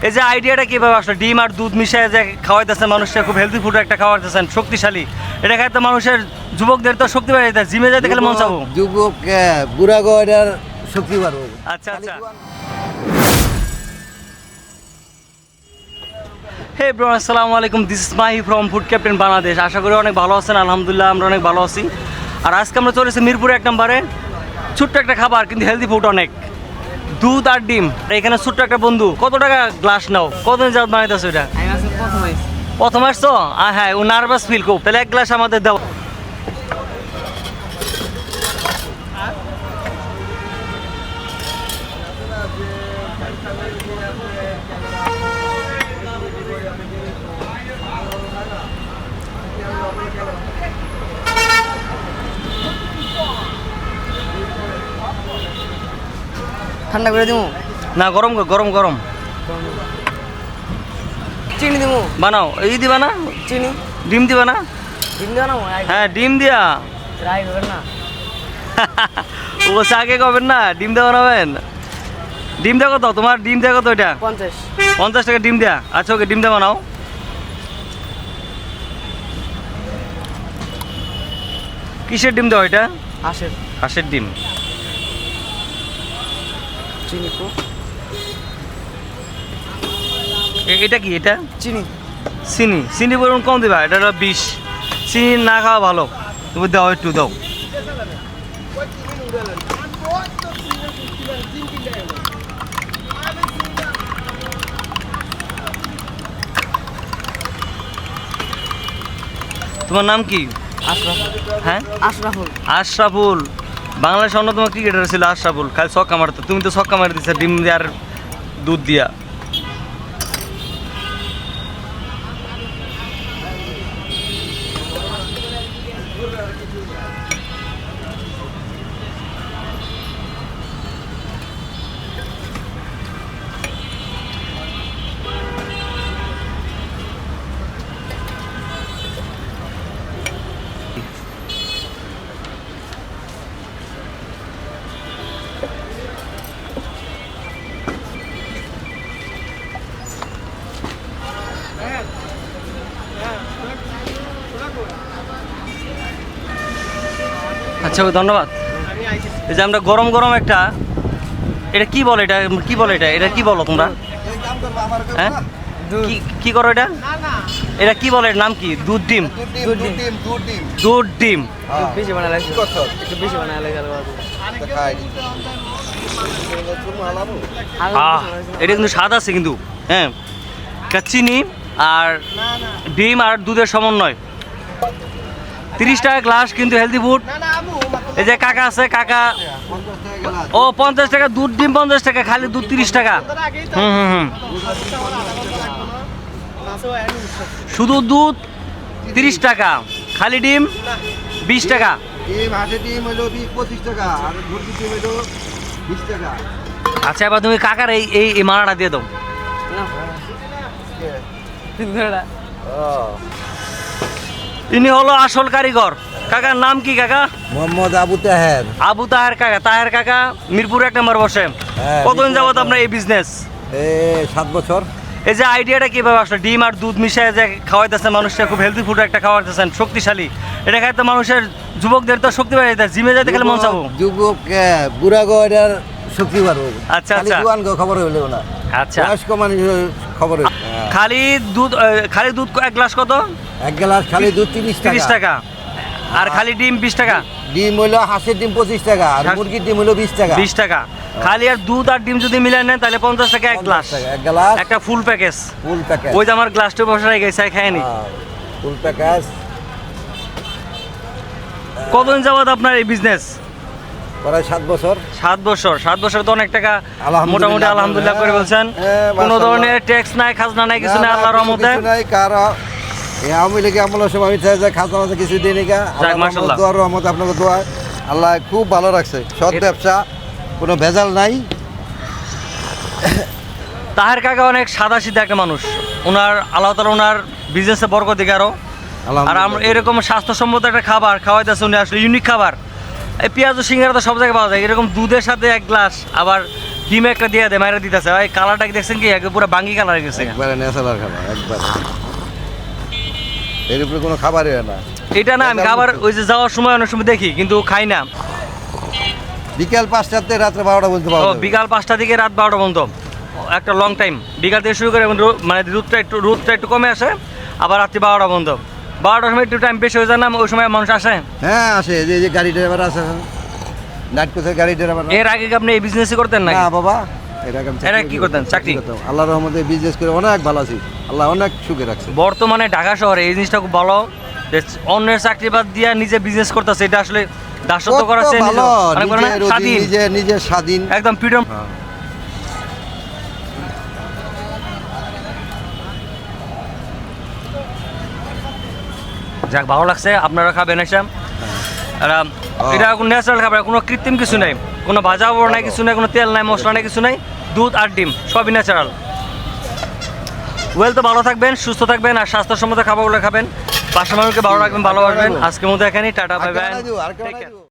এই যে আইডিয়াটা কিভাবে আসলো, ডিম আর দুধ মিশিয়ে যে খাওয়াইতেছেন মানুষকে, খুব হেলদি ফুড একটা খাওয়াইতেছেন, শক্তিশালী। এটা খাইতে মানুষের যুবকদের তো শক্তি বাড়ে যায়, জিমে যাইতে গেলে মন চাবো। যুবক বুড়া গয়টার শক্তি বাড়বো। আচ্ছা আচ্ছা। হে ব্রো, আসসালামু আলাইকুম, this is Mahi from food captain Bangladesh. আশা করি অনেক ভালো আছেন। আলহামদুলিল্লাহ আমরা অনেক ভালো আছি। আর আজকে আমরা চলেছি মিরপুরে 1 নম্বরে। ছোট্ট একটা খাবার কিন্তু হেলদি ফুড অনেক, দুধ আর ডিম। এখানে ছোট্ট একটা বন্ধু, কত টাকা গ্লাস নাও, কতদিন যাবত বানাইতেছো এটা? প্রথম আসছো? হ্যাঁ, ও নার্ভাস ফিল খুব। তাহলে 1 গ্লাস আমাদের দাও। ঠান্ডা করে দিব না, গরম গরম গরম চিনি দিব। বানাও। এই দিবা না? চিনি ডিম দিবা না? ডিম দেওয়া না হ্যাঁ, ডিম দিয়া। রাই হবে না। ও আগে কবেন না, ডিম দেওয়া নেবেন। ডিম দেওয়া কত তোমার? ডিম দেওয়া কত এটা? 50 50 টাকা ডিম দেয়া। আচ্ছা ওকে, ডিম দেওয়া বানাও। কিসের ডিম দেওয়া এটা? হাঁসের। হাঁসের ডিম। চিনি তো এটা কি? এটা চিনি চিনি। চিনি পরিমাণ কম দিবা, এটা হলো 20। চিনি না খাওয়া ভালো, তুমি দাও, একটু দাও। তোমার নাম কি? আশরাফুল। হ্যাঁ, আশরাফুল। আশরাফুল। বাংলাদেশ অন্যতম ক্রিকেটার ছিল আশরাফুল, খালি ছক্কা মারতো। তুমি তো ছক্কা মারি দিচ্ছ ডিম দিয়ে আর দুধ দিয়া। আচ্ছা, ধন্যবাদ। এই যে আমরা গরম গরম একটা, এটা কি বলে, এটা কি বলে, এটা কি বলো তোমরা? হ্যাঁ, কি করো এটা? এটা কি বলে, নাম কি? দুধ ডিম। দুধ ডিম বেশি বানালে একটু বেশি বানালে এটা কিন্তু স্বাদ আছে কিন্তু। হ্যাঁ, চিনি আর ডিম আর দুধের সমন্বয়। 30 টাকা গ্লাস কিন্তু হেলদি ফুড। এই যে কাকা আছে, কাকা। ও 50 টাকা দুধ, ডিম 50 টাকা, খালি দুধ 30 টাকা। হুম, শুধু দুধ 30 টাকা, খালি ডিম 20 টাকা। আচ্ছা, এবার তুমি কাকার এই মালাটা দিয়ে দাও। ইনি হলো আসল কারিগর। কাকার নাম কি কাকা? মোহাম্মদ আবু তাহের। আবু তাহের কাকা। তাহের কাকা মিরপুর 1 নম্বর বসে। কতদিন যাবত আপনার এই বিজনেস? 7 বছর। এই যে আইডিয়াটা কিভাবে আসলো, ডিম আর দুধ মিশিয়ে যে খাওয়াইতেছেন মানুষকে, খুব হেলদি ফুড একটা খাওয়াইতেছেন, শক্তিশালী। এটা খাইতে মানুষের যুবকদের তো শক্তি বাড়ে যায়, জিমে যাইতে গেলে মন চাবো। যুবক বুড়া গয়টার শক্তি বাড়বো। আচ্ছা আচ্ছা। খবর হইলেও না। আচ্ছা, বয়স্ক মানুষের খবর। খালি দুধ 1 গ্লাস কত? 1 গ্লাস খালি দুধ 30 টাকা। আর খালি ডিম 20 টাকা। ডিম হইলো হাঁসের ডিম 25 টাকা, আর মুরগির ডিম হইলো 20 টাকা। 20 টাকা খালি। আর দুধ আর ডিম যদি মিলাই নেন তাহলে 50 টাকা 1 গ্লাস। 1 গ্লাস একটা ফুল প্যাকেজ। Full package. ওই যে আমার গ্লাসটা বসাই গেছে, খায় নি। Full package. কতদিন যাবত আপনার এই বিজনেস? প্রায় 7 বছর। 7 বছর। 7 বছর তো অনেক টাকা মোটামুটি আলহামদুলিল্লাহ করে বলছেন। কোনো ধরনের ট্যাক্স নাই, খাজনা নাই, কিছু নাই, আল্লাহর রহমতে। আওয়ামী লীগে আমলের সময় আমি চাই যে খাজনা মাঝে কিছু দিই নাকি। মাশাআল্লাহ, দোয়ার রহমতে, আপনাকে দোয়া, আল্লাহ খুব ভালো রাখছে। সৎ ব্যবসা, কোনো ভেজাল নাই। তাহের কাকা অনেক সাদা সিধা একটা মানুষ। ওনার আল্লাহ তাআলা ওনার বিজনেসে বরকত দিক আরো। আর আমরা এরকম স্বাস্থ্যসম্মত একটা খাবার খাওয়াইতেছে উনি, আসলে ইউনিক খাবার। এই পেঁয়াজ ও সিঙ্গারা তো সব জায়গায় পাওয়া যায়, এরকম দুধের সাথে 1 গ্লাস, আবার ডিম একটা দিয়ে দেয় মায়েরা দিতেছে ভাই, কালারটা কি দেখছেন কি একে পুরো বাঙ্গি কালার হয়ে গেছে। একবারে ন্যাচারাল খাবার একবার, এর উপরে কোনো খাবারই হয় না। এটা না আমি খাবার ওই যে যাওয়ার সময় অনেক সময় দেখি কিন্তু খাই না। বিকেল 5টাতে রাত্রে 12টা বলতে ও পারবো। বিকাল 5টা থেকে রাত 12টা পর্যন্ত একটা লং টাইম, বিকাল থেকে শুরু করে মানে রোদটা একটু কমে আসে, আবার রাত্রি 12টা পর্যন্ত। 12টার সময় একটু টাইম বেশি হয়ে যায় না, ওই সময় মানুষ আসে। হ্যাঁ আসে, যে গাড়ি ড্রাইভার আছে, নাইট কোথায় গাড়ি ড্রাইভার। এর আগে কি আপনি এই বিজনেসই করতেন না? না বাবা, এর আগে আমি এর আগে কি করতেন? চাকরি? করতাম। আল্লাহর রহমতে বিজনেস করে অনেক ভালো আছি, আল্লাহ অনেক সুখে রাখছে। বর্তমানে ঢাকা শহরে এই জিনিসটা খুব ভালো যে অন্যের চাকরি বাদ দিয়ে নিজে বিজনেস করতেছে, এটা আসলে দাসত্ব করা কত ভালো, নিজের স্বাধীন, নিজের স্বাধীন একদম ফ্রিডম। হ্যাঁ। যাক ভালো লাগছে, আপনারা খাবেন এসে। আর এটা কোনো ন্যাচারাল খাবার, কোনো কৃত্রিম কিছু নাই, কোনো ভাজা বড় নাই, কিছু নাই, কোনো তেল নাই, মশলা নাই, কিছু নাই, দুধ আর ডিম সবই ন্যাচারাল। ওয়েল, তো ভালো থাকবেন, সুস্থ থাকবেন, আর স্বাস্থ্যসম্মত খাবারগুলো খাবেন, পাশের মানুষকে ভালো রাখবেন, ভালোবাসবেন। আজকের মতো এখানেই, টাটা, বাই বাই। আর কেউ নাই।